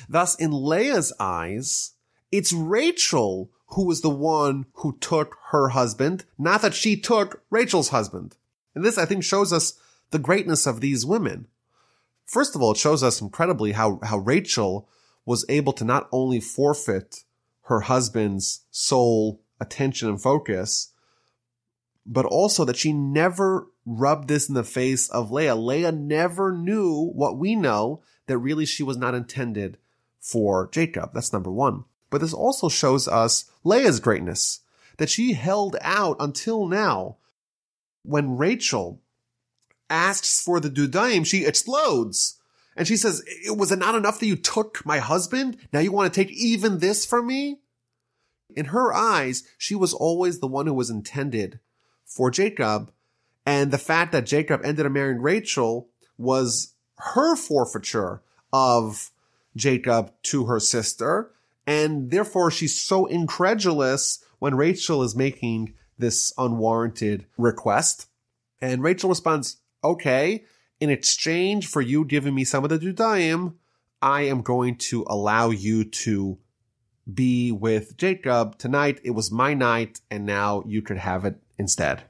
Thus, in Leah's eyes, it's Rachel who was the one who took her husband, not that she took Rachel's husband. And this, I think, shows us the greatness of these women. First of all, it shows us incredibly how Rachel was able to not only forfeit her husband's sole attention and focus, but also that she never rubbed this in the face of Leah. Leah never knew what we know, that really she was not intended for Jacob. That's number one. But this also shows us Leah's greatness, that she held out until now. When Rachel asks for the dudaim, she explodes. And she says, was it not enough that you took my husband? Now you want to take even this from me? In her eyes, she was always the one who was intended for Jacob. And the fact that Jacob ended up marrying Rachel was her forfeiture of Jacob to her sister. And therefore, she's so incredulous when Rachel is making this unwarranted request. And Rachel responds, okay, in exchange for you giving me some of the dudaim, I am going to allow you to be with Jacob tonight. It was my night, and now you could have it instead.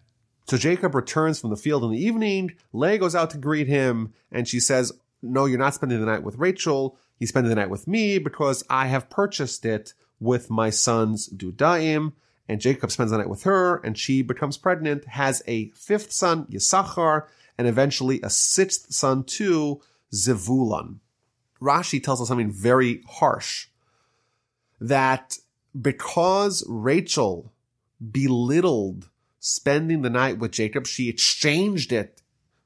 So Jacob returns from the field in the evening. Leah goes out to greet him, and she says, no, you're not spending the night with Rachel. He's spending the night with me because I have purchased it with my son's dudaim. And Jacob spends the night with her, and she becomes pregnant, has a fifth son, Yisachar, and eventually a sixth son too, Zevulun. Rashi tells us something very harsh, that because Rachel belittled spending the night with Jacob, she exchanged it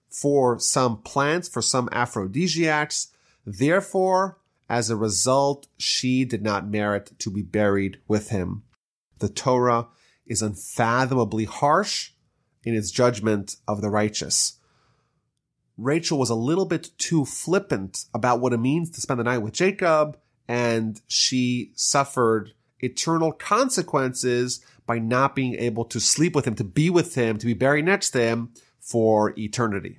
for some plants, for some aphrodisiacs. Therefore, as a result, she did not merit to be buried with him. The Torah is unfathomably harsh in its judgment of the righteous. Rachel was a little bit too flippant about what it means to spend the night with Jacob, and she suffered eternal consequences by not being able to sleep with him, to be with him, to be buried next to him for eternity.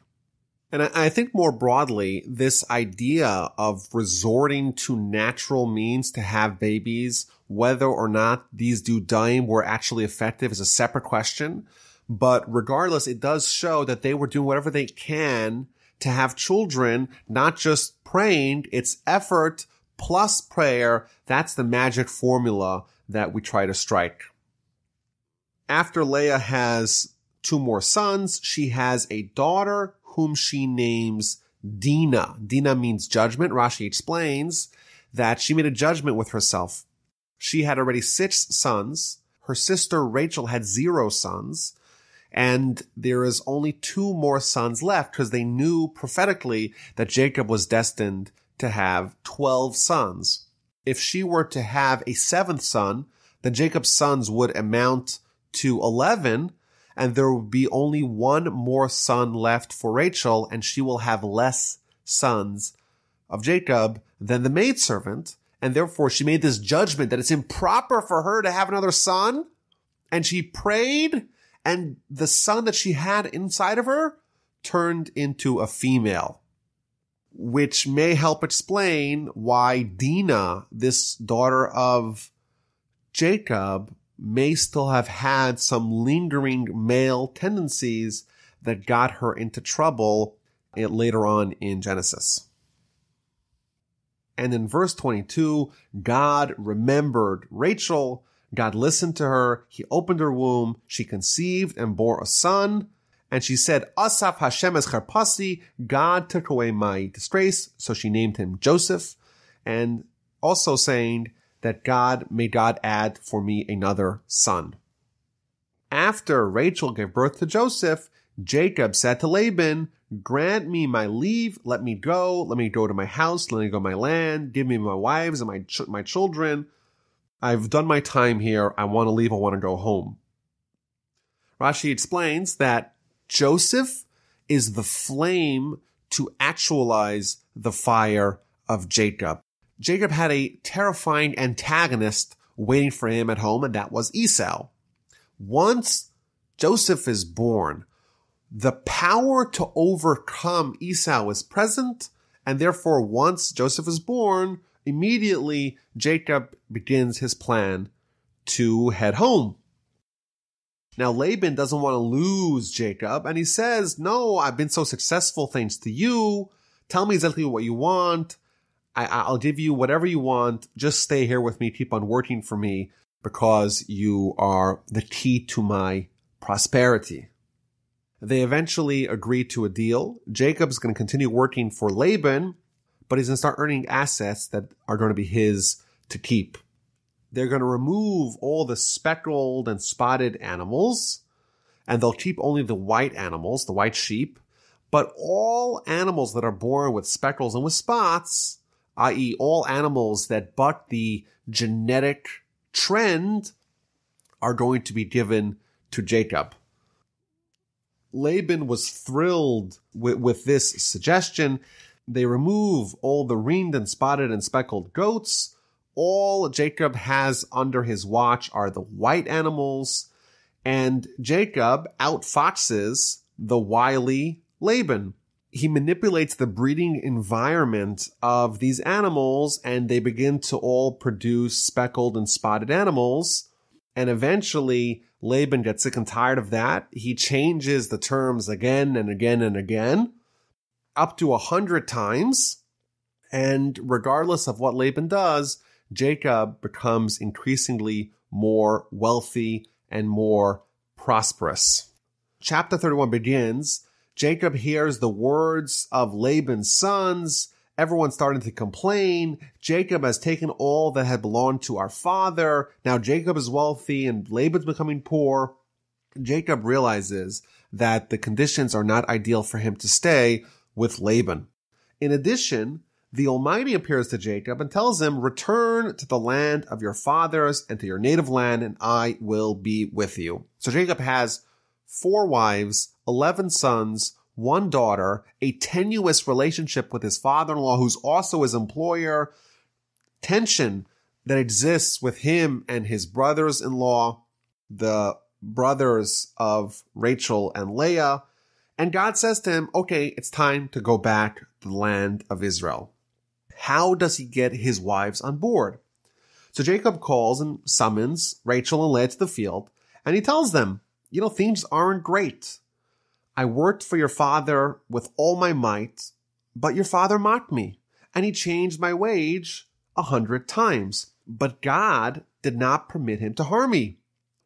And I think more broadly, this idea of resorting to natural means to have babies, whether or not these dudaim were actually effective, is a separate question. But regardless, it does show that they were doing whatever they can to have children, not just praying. It's effort plus prayer. That's the magic formula that we try to strike. After Leah has two more sons, she has a daughter whom she names Dinah. Dinah means judgment. Rashi explains that she made a judgment with herself. She had already 6 sons. Her sister Rachel had 0 sons. And there is only 2 more sons left because they knew prophetically that Jacob was destined to have 12 sons. If she were to have a 7th son, then Jacob's sons would amount to 11, and there will be only 1 more son left for Rachel, and she will have less sons of Jacob than the maidservant. And therefore, she made this judgment that it's improper for her to have another son. And she prayed, and the son that she had inside of her turned into a female, which may help explain why Dinah, this daughter of Jacob, may still have had some lingering male tendencies that got her into trouble later on in Genesis. And in verse 22, God remembered Rachel. God listened to her. He opened her womb. She conceived and bore a son. And she said, Asaf Hashem es charpasi. God took away my disgrace. So she named him Joseph. And also saying that may God add for me another son. After Rachel gave birth to Joseph, Jacob said to Laban, grant me my leave, let me go to my house, let me go to my land, give me my wives and my children. I've done my time here, I want to leave, I want to go home. Rashi explains that Joseph is the flame to actualize the fire of Jacob. Jacob had a terrifying antagonist waiting for him at home, and that was Esau. Once Joseph is born, the power to overcome Esau is present, and therefore once Joseph is born, immediately Jacob begins his plan to head home. Now Laban doesn't want to lose Jacob, and he says, no, I've been so successful thanks to you. Tell me exactly what you want. I'll give you whatever you want. Just stay here with me. Keep on working for me because you are the key to my prosperity. They eventually agree to a deal. Jacob's going to continue working for Laban, but he's going to start earning assets that are going to be his to keep. they're going to remove all the speckled and spotted animals, and they'll keep only the white animals, the white sheep. But all animals that are born with speckles and with spots, i.e. all animals that buck the genetic trend, are going to be given to Jacob. Laban was thrilled with this suggestion. They remove all the ringed and spotted and speckled goats. All Jacob has under his watch are the white animals, and Jacob outfoxes the wily Laban. He manipulates the breeding environment of these animals, and they begin to all produce speckled and spotted animals. And eventually, Laban gets sick and tired of that. He changes the terms again and again and again, up to 100 times. And regardless of what Laban does, Jacob becomes increasingly more wealthy and more prosperous. Chapter 31 begins. Jacob hears the words of Laban's sons. Everyone's starting to complain. Jacob has taken all that had belonged to our father. Now Jacob is wealthy and Laban's becoming poor. Jacob realizes that the conditions are not ideal for him to stay with Laban. In addition, the Almighty appears to Jacob and tells him, return to the land of your fathers and to your native land, and I will be with you. So Jacob has 4 wives, 11 sons, 1 daughter, a tenuous relationship with his father-in-law, who's also his employer, tension that exists with him and his brothers-in-law, the brothers of Rachel and Leah. And God says to him, okay, it's time to go back to the land of Israel. How does he get his wives on board? So Jacob calls and summons Rachel and Leah to the field, and he tells them, things aren't great. I worked for your father with all my might, but your father mocked me, and he changed my wage 100 times. But God did not permit him to harm me.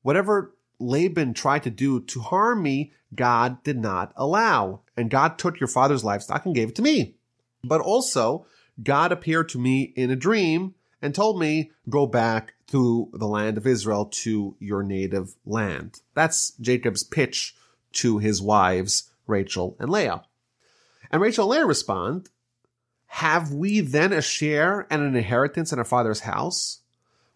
Whatever Laban tried to do to harm me, God did not allow. And God took your father's livestock and gave it to me. But also, God appeared to me in a dream and told me, go back to the land of Israel, to your native land. That's Jacob's pitch to his wives, Rachel and Leah. And Rachel and Leah respond, have we then a share and an inheritance in our father's house?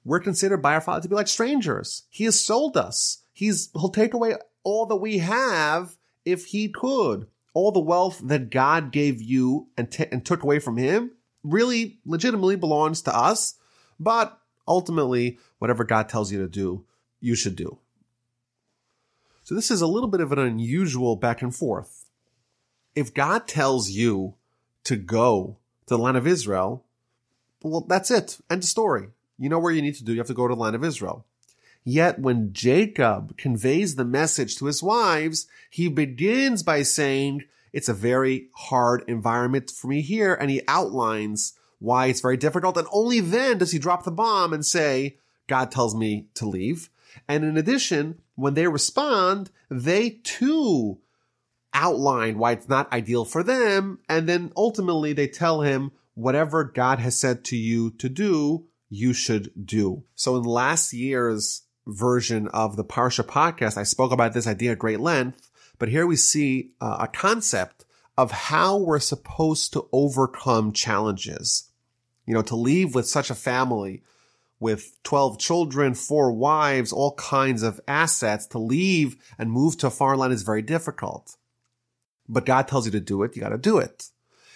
We're considered by our father to be like strangers. He has sold us. He'll take away all that we have if he could. All the wealth that God gave you and took away from him really legitimately belongs to us. But ultimately, whatever God tells you to do, you should do. So this is a little bit of an unusual back and forth. If God tells you to go to the land of Israel, well, that's it. End of story. You know where you need to do. You have to go to the land of Israel. Yet when Jacob conveys the message to his wives, he begins by saying, it's a very hard environment for me here. And he outlines why it's very difficult. And only then does he drop the bomb and say, God tells me to leave. And in addition, when they respond, they too outline why it's not ideal for them. And then ultimately they tell him, whatever God has said to you to do, you should do. So in last year's version of the Parsha Podcast, I spoke about this idea at great length. But here we see a concept of how we're supposed to overcome challenges. To leave with such a family with 12 children, 4 wives, all kinds of assets, to leave and move to a foreign land is very difficult. But God tells you to do it, you got to do it.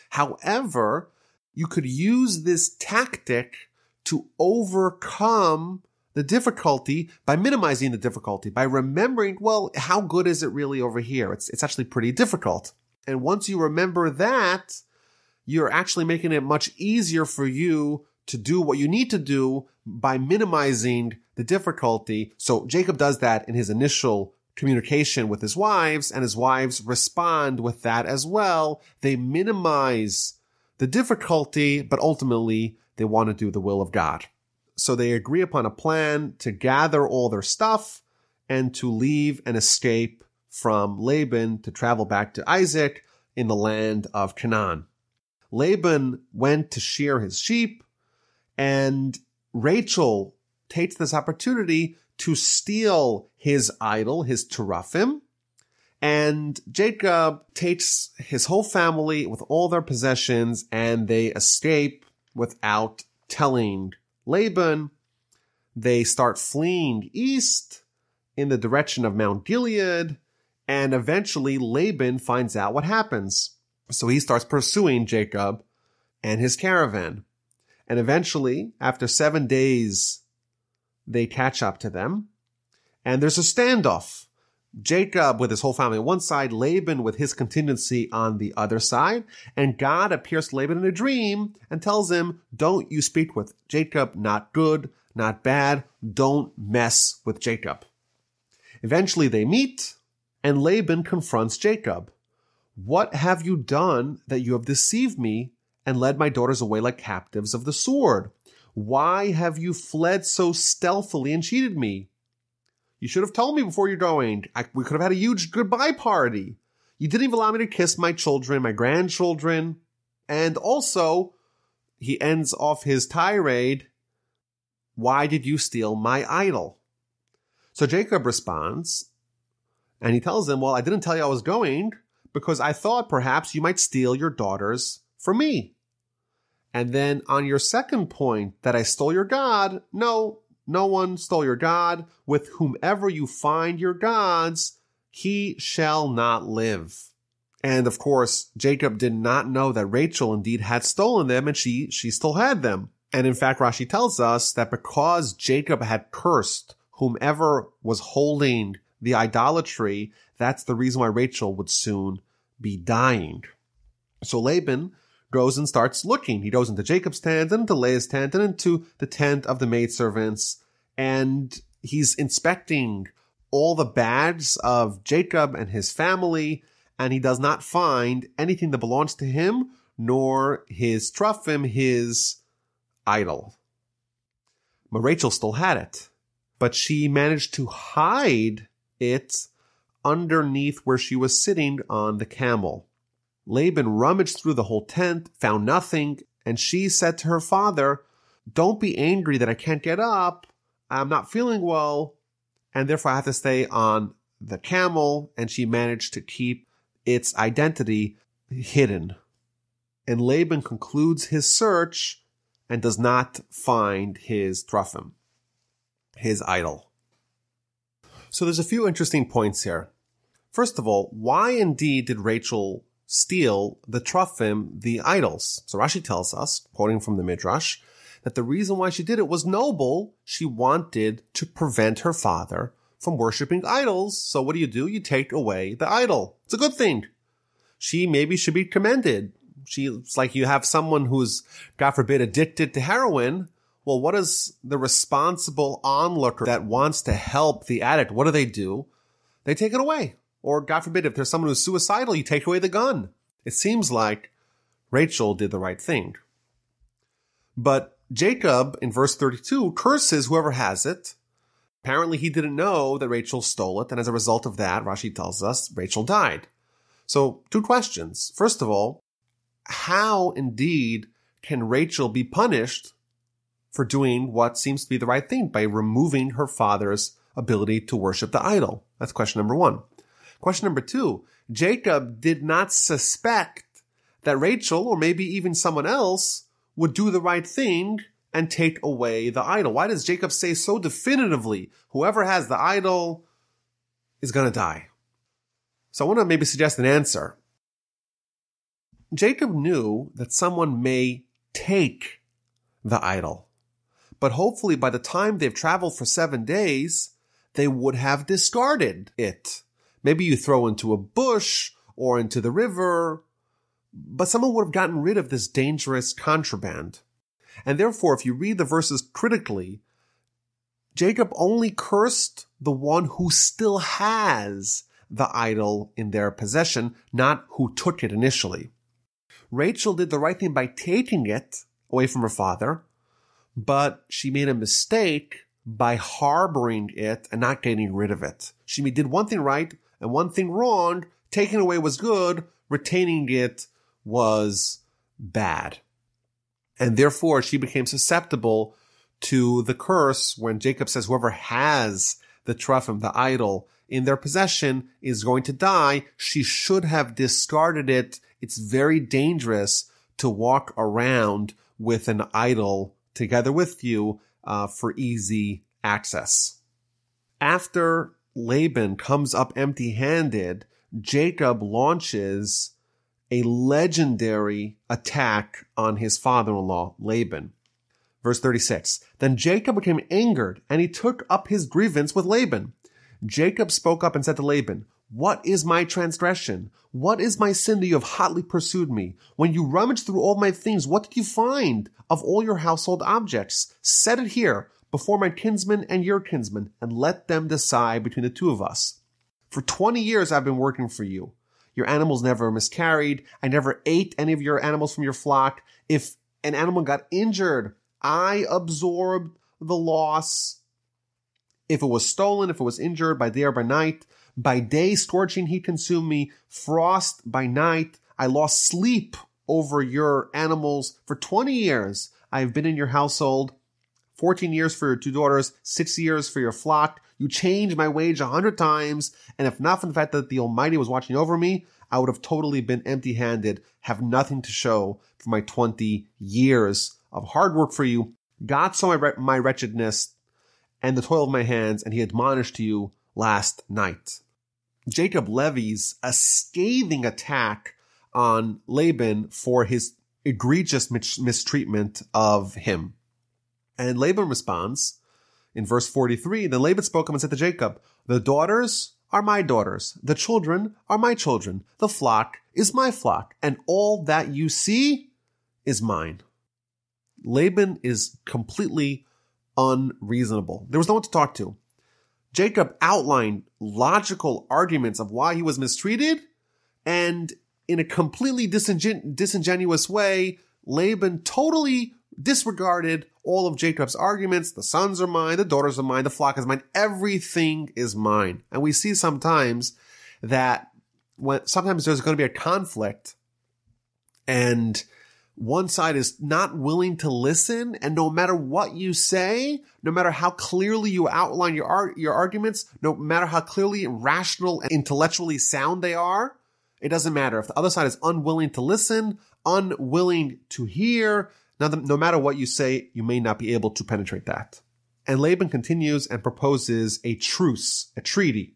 However, you could use this tactic to overcome the difficulty by minimizing the difficulty, by remembering, well, how good is it really over here? It's actually pretty difficult. And once you remember that, you're actually making it much easier for you to do what you need to do by minimizing the difficulty. So Jacob does that in his initial communication with his wives, and his wives respond with that as well. They minimize the difficulty, but ultimately they want to do the will of God. So they agree upon a plan to gather all their stuff and to leave and escape from Laban to travel back to Isaac in the land of Canaan. Laban went to shear his sheep, and Rachel takes this opportunity to steal his idol, his teraphim. And Jacob takes his whole family with all their possessions, and they escape without telling Laban. They start fleeing east in the direction of Mount Gilead, and eventually Laban finds out what happens. So he starts pursuing Jacob and his caravan. And eventually, after 7 days, they catch up to them, and there's a standoff. Jacob with his whole family on one side, Laban with his contingency on the other side, and God appears to Laban in a dream and tells him, don't you speak with Jacob, not good, not bad, don't mess with Jacob. Eventually they meet, and Laban confronts Jacob. What have you done that you have deceived me and led my daughters away like captives of the sword? Why have you fled so stealthily and cheated me? You should have told me before you're going. We could have had a huge goodbye party. You didn't even allow me to kiss my children, my grandchildren. And also, he ends off his tirade, why did you steal my idol? So Jacob responds, and he tells him, well, I didn't tell you I was going because I thought perhaps you might steal your daughters from me. And then on your second point that I stole your God, no one stole your God. With whomever you find your gods, he shall not live. And of course, Jacob did not know that Rachel indeed had stolen them, and she still had them. And in fact, Rashi tells us that because Jacob had cursed whomever was holding the idolatry, that's the reason why Rachel would soon be dying. So Laban goes and starts looking. He goes into Jacob's tent, and into Leah's tent, and into the tent of the maidservants, and he's inspecting all the bags of Jacob and his family, and he does not find anything that belongs to him, nor his teraphim, his idol. But Rachel still had it, but she managed to hide it underneath where she was sitting on the camel. Laban rummaged through the whole tent, found nothing, and she said to her father, don't be angry that I can't get up. I'm not feeling well, and therefore I have to stay on the camel, and she managed to keep its identity hidden. And Laban concludes his search and does not find his teraphim, his idol. So there's a few interesting points here. First of all, why indeed did Rachel steal the teraphim, the idols? So Rashi tells us, quoting from the Midrash, that the reason why she did it was noble. She wanted to prevent her father from worshiping idols. So what do? You take away the idol. It's a good thing. She maybe should be commended. It's like you have someone who's, God forbid, addicted to heroin. Well, what is the responsible onlooker that wants to help the addict? What do? They take it away. Or, God forbid, if there's someone who's suicidal, you take away the gun. It seems like Rachel did the right thing. But Jacob, in verse 32, curses whoever has it. Apparently, he didn't know that Rachel stole it, and as a result of that, Rashi tells us, Rachel died. So, two questions. First of all, how indeed can Rachel be punished for doing what seems to be the right thing by removing her father's ability to worship the idol? That's question number one. Question number two, Jacob did not suspect that Rachel, or maybe even someone else, would do the right thing and take away the idol. Why does Jacob say so definitively, whoever has the idol is going to die? So I want to maybe suggest an answer. Jacob knew that someone may take the idol, but hopefully by the time they've traveled for 7 days, they would have discarded it. Maybe you throw into a bush or into the river, but someone would have gotten rid of this dangerous contraband. And therefore, if you read the verses critically, Jacob only cursed the one who still has the idol in their possession, not who took it initially. Rachel did the right thing by taking it away from her father, but she made a mistake by harboring it and not getting rid of it. She did one thing right and one thing wrong. Taking away was good, retaining it was bad. And therefore, she became susceptible to the curse when Jacob says whoever has the teraphim, the idol, in their possession is going to die. She should have discarded it. It's very dangerous to walk around with an idol together with you for easy access. After Laban comes up empty-handed, Jacob launches a legendary attack on his father-in-law, Laban. Verse 36, then Jacob became angered, and he took up his grievance with Laban. Jacob spoke up and said to Laban, what is my transgression? What is my sin that you have hotly pursued me? When you rummaged through all my things, what did you find of all your household objects? Set it here before my kinsmen and your kinsmen, and let them decide between the two of us. For 20 years I've been working for you. Your animals never miscarried. I never ate any of your animals from your flock. If an animal got injured, I absorbed the loss. If it was stolen, if it was injured by day or by day scorching heat consumed me, frost by night, I lost sleep over your animals. For 20 years I have been in your household, 14 years for your 2 daughters, 6 years for your flock. You changed my wage 100 times, and if not for the fact that the Almighty was watching over me, I would have totally been empty-handed, have nothing to show for my 20 years of hard work for you. God saw my wretchedness and the toil of my hands, and he admonished you last night. Jacob levies a scathing attack on Laban for his egregious mistreatment of him. And Laban responds in verse 43, then Laban spoke up and said to Jacob, the daughters are my daughters, the children are my children, the flock is my flock, and all that you see is mine. Laban is completely unreasonable. There was no one to talk to. Jacob outlined logical arguments of why he was mistreated, and in a completely disingenuous way, Laban totally disregarded all of Jacob's arguments. The sons are mine, the daughters are mine, the flock is mine, everything is mine. And we see sometimes that sometimes there's going to be a conflict and one side is not willing to listen, and no matter what you say, no matter how clearly you outline your arguments, no matter how clearly rational and intellectually sound they are, it doesn't matter. If the other side is unwilling to listen, unwilling to hear, no matter what you say, you may not be able to penetrate that. And Laban continues and proposes a truce, a treaty.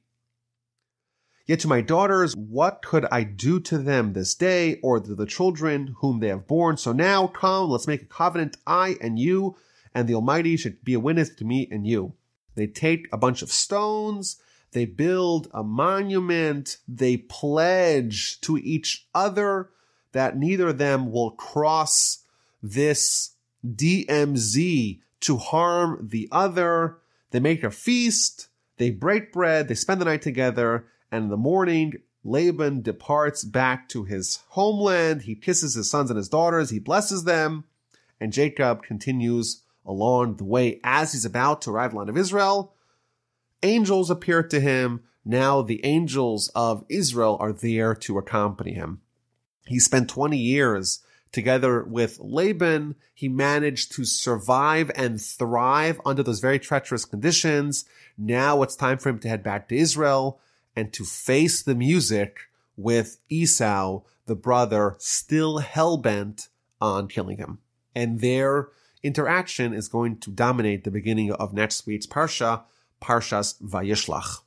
Yet to my daughters, what could I do to them this day, or to the children whom they have borne? So now come, let's make a covenant, I and you, and the Almighty should be a witness to me and you. They take a bunch of stones, they build a monument, they pledge to each other that neither of them will cross this DMZ to harm the other. They make a feast, they break bread, they spend the night together, and in the morning, Laban departs back to his homeland. He kisses his sons and his daughters, he blesses them, and Jacob continues along the way. As he's about to arrive in the land of Israel, angels appear to him. Now the angels of Israel are there to accompany him. He spent 20 years together with Laban. He managed to survive and thrive under those very treacherous conditions. Now it's time for him to head back to Israel and to face the music with Esau, the brother, still hell-bent on killing him. And their interaction is going to dominate the beginning of next week's Parsha, Parshas Vayishlach.